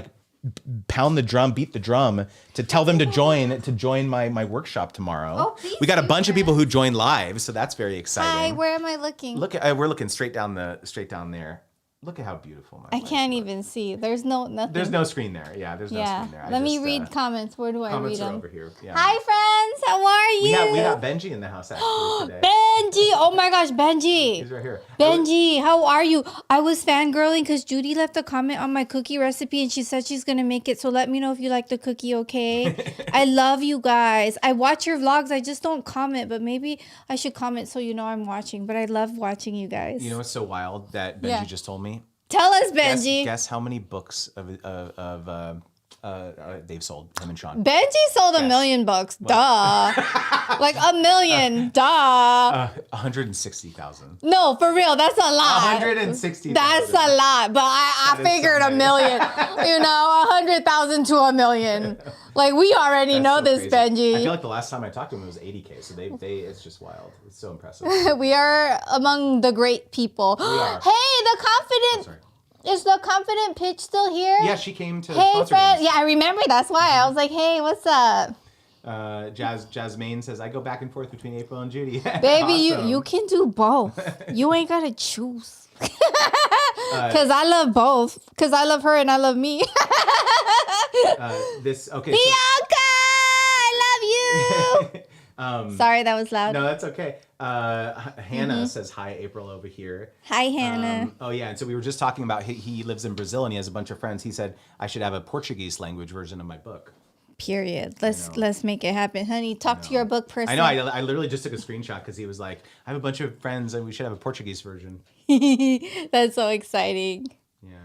pound the drum, beat the drum to tell them to join my workshop tomorrow. Oh, we got a bunch of people who joined live, so that's very exciting. Hi, where am I looking? We're looking straight down there. Look at how beautiful I can't even see. There's nothing. There's no screen there. Yeah, there's no screen there. Let me read comments. Where do I read them? Over here. Yeah. Hi, friends. How are you? We got Benji in the house actually today. Benji. Oh my gosh, Benji. He's right here. Benji, how are you? I was fangirling because Judy left a comment on my cookie recipe and she said she's going to make it. So let me know if you like the cookie, okay? I love you guys. I watch your vlogs. I just don't comment, but maybe I should comment so you know I'm watching. But I love watching you guys. You know what's so wild that Benji just told me? Tell us, Benji. Guess how many books of they've sold, him and Sean. Benji sold a million books. Duh. Like a million. Duh. 160,000. No, for real. That's a lot. 160,000. That's a lot. But I figured a million. 100,000 to a million. Like we already know this, crazy. Benji. I feel like the last time I talked to him it was 80K. So it's just wild. It's so impressive. We are among the great people. We are. Hey, the confident. Is the confident pitch still here? Yeah, she came to Hey, friend. Yeah, I remember. That's why I was like, hey, what's up? Jasmine says, I go back and forth between April and Judy. Baby, Awesome. you can do both. You ain't got to choose. Because I love both. Because I love her and I love me. Bianca, I love you. Sorry, that was loud. No, that's okay. Hannah says hi, April, over here. Hi, Hannah. Oh, yeah. And so we were just talking about he lives in Brazil and he has a bunch of friends. He said, I should have a Portuguese language version of my book. Period. Let's make it happen, honey. Talk to your book person. I know. I literally just took a screenshot because he was like, I have a bunch of friends and we should have a Portuguese version. That's so exciting. Yeah.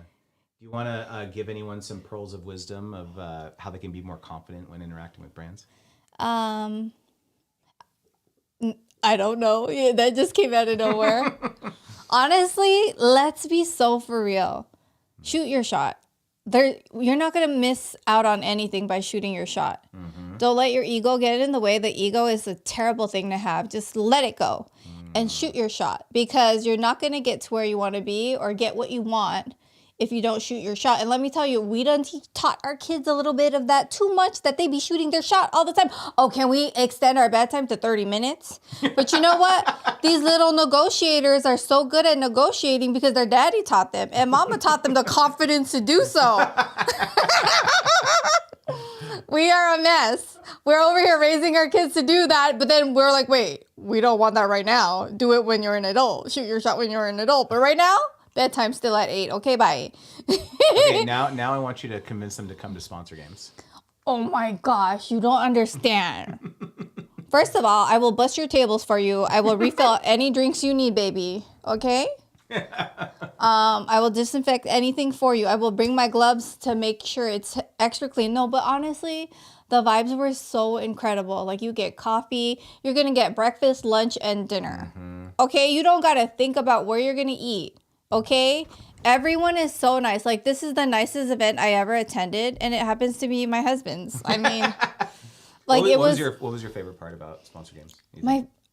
Do you want to give anyone some pearls of wisdom of how they can be more confident when interacting with brands? I don't know. Yeah, that just came out of nowhere. Honestly, let's be so for real. Shoot your shot. You're not going to miss out on anything by shooting your shot. Mm-hmm. Don't let your ego get in the way. The ego is a terrible thing to have. Just let it go and shoot your shot, because you're not going to get to where you want to be or get what you want if you don't shoot your shot. And let me tell you, we done taught our kids a little bit of that too much, that they be shooting their shot all the time. Oh, can we extend our bedtime to 30 minutes? But you know what? These little negotiators are so good at negotiating because their daddy taught them, and mama taught them the confidence to do so. We are a mess. We're over here raising our kids to do that, but then we're like, wait, we don't want that right now. Do it when you're an adult. Shoot your shot when you're an adult. But right now, bedtime's still at 8. Okay, bye. Okay, now I want you to convince them to come to sponsor games. Oh my gosh, you don't understand. First of all, I will bust your tables for you. I will refill any drinks you need, baby. Okay? I will disinfect anything for you. I will bring my gloves to make sure it's extra clean. No, but honestly, the vibes were so incredible. Like, you get coffee, you're going to get breakfast, lunch, and dinner. Okay? You don't got to think about where you're going to eat. Okay? Everyone is so nice. Like, this is the nicest event I ever attended, and it happens to be my husband's. I mean, like, what was your favorite part about sponsor games?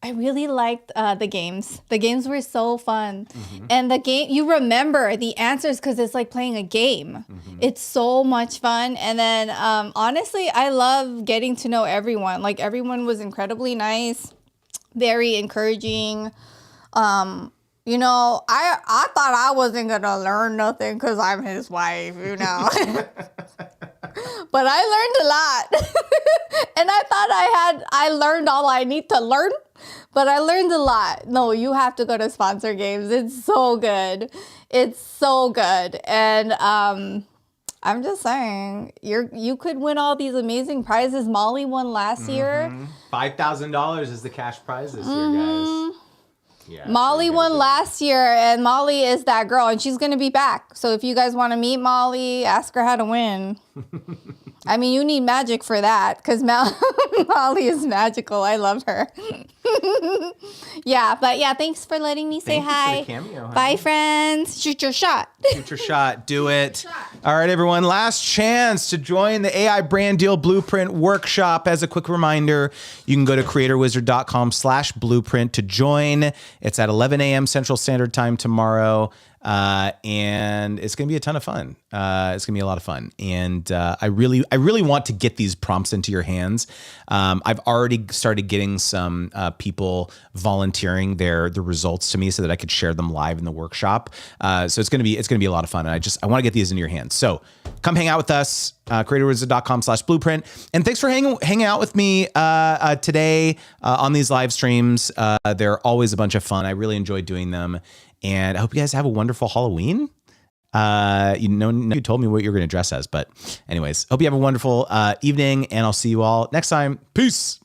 I really liked the games. The games were so fun. And the game, you remember the answers because it's like playing a game. It's so much fun. And then honestly, I love getting to know everyone. Like, everyone was incredibly nice, very encouraging. You know, I thought I wasn't going to learn nothing because I'm his wife, you know. But I learned a lot. And I thought I learned all I need to learn. But I learned a lot. No, you have to go to sponsor games. It's so good. It's so good. And I'm just saying, you could win all these amazing prizes. Molly won last year. $5,000 is the cash prize this year, guys. Yeah, Molly so won last year, and Molly is that girl, and she's going to be back. So if you guys want to meet Molly, ask her how to win. I mean, you need magic for that, because Molly is magical. I love her. Yeah, but yeah, thanks for letting me say hi. For the cameo, honey. Bye, friends. Shoot your shot. Shoot your shot. Do it. All right, everyone. Last chance to join the AI Brand Deal Blueprint Workshop. As a quick reminder, you can go to creatorwizard.com/blueprint to join. It's at 11 a.m. Central Standard Time tomorrow. And it's going to be a ton of fun. It's going to be a lot of fun. And I really want to get these prompts into your hands. I've already started getting some people volunteering the results to me so that I could share them live in the workshop. So it's going to be a lot of fun. And I want to get these into your hands. So come hang out with us, creatorwizard.com/blueprint. And thanks for hanging out with me today on these live streams. They're always a bunch of fun. I really enjoy doing them. And I hope you guys have a wonderful Halloween. You told me what you're going to dress as, but anyways, hope you have a wonderful evening, and I'll see you all next time. Peace.